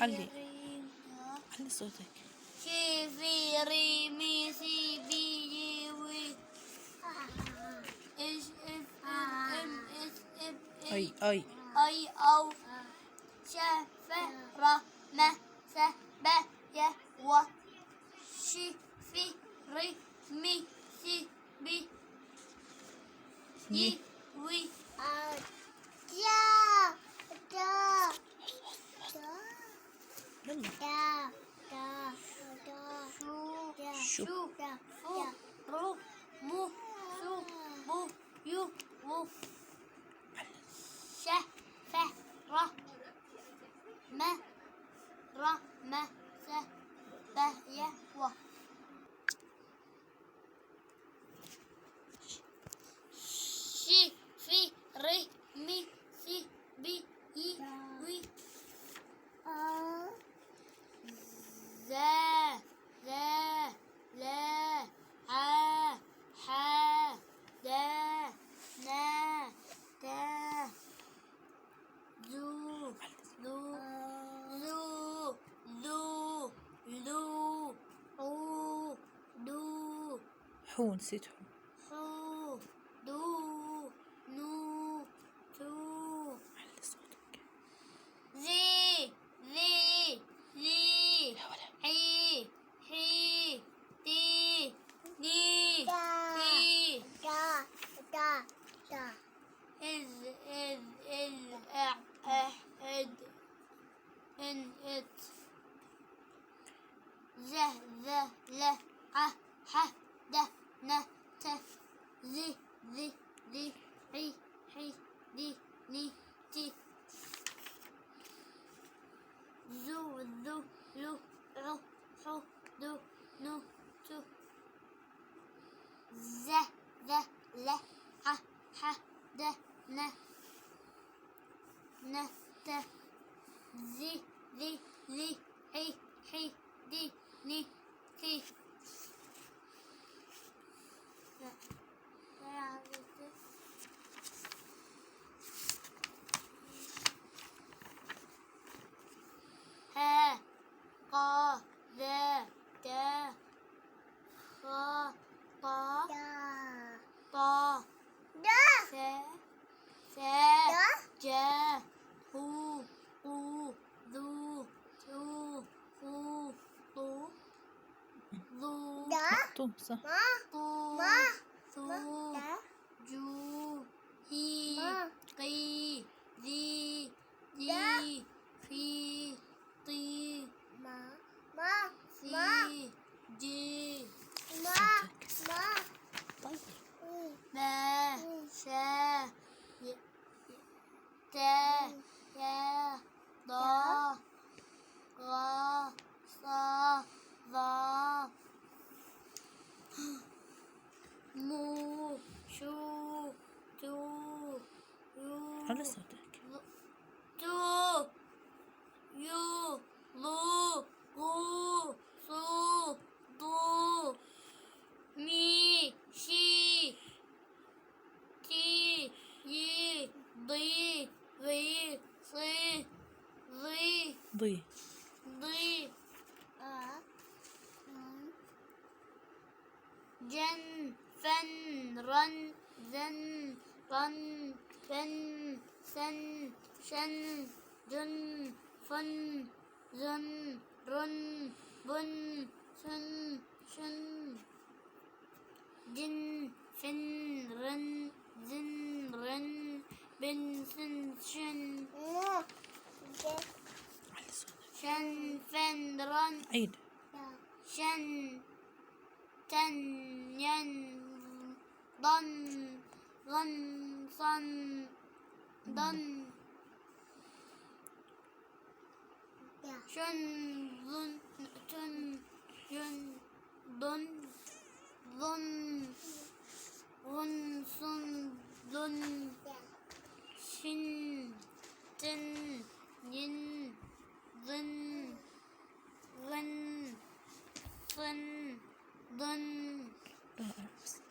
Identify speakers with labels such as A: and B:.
A: علي صوتك.
B: شي في ري مي سي بي جي وي إش إف إم إس إف أي أو شا فا را ما سا با يا و شي في ري مي سي بي جي وي شو فو رو مو سو بو يو وو شا فا را ما سا با يا و شي في ري مي سي بي يي وي ذا لا حا دا نا تا ذو
A: حو نسيت
B: حو دو نو تو
A: علي صوتك.
B: زي حي تي ني في إز أحد إن إت ذا لا ح د ن ت ذي حي دي ني تي ذو لو عو حو دو نو تو ذا لا ح د ن ت ذي حي دي ني تي ها قا ذا تا خا طا طا سا جا هو قو ذو تو خو طو ذو
A: تو صح.
B: طو ثو جو هي قي ذي في طي سي جي
A: طيب.
B: ما شا تا يا ضا غا صا ظا مو شو تو يو
A: علي صوتك.
B: تو يو لو غو صو ضو مي شي تي يي ضي ضي صي ضي جن فن رن زن رن فن سن شن جن فن زن رن بن سن شن جن فن رن زن رن بن سن شن
A: علي صوتك.
B: شن فن رن
A: عيد.
B: شن تن ين ضن غن صن ضن شن ظن تن ين ضن ظن غن صن ضن شن تن ين ضن غن صن ضن
A: لا أعرف.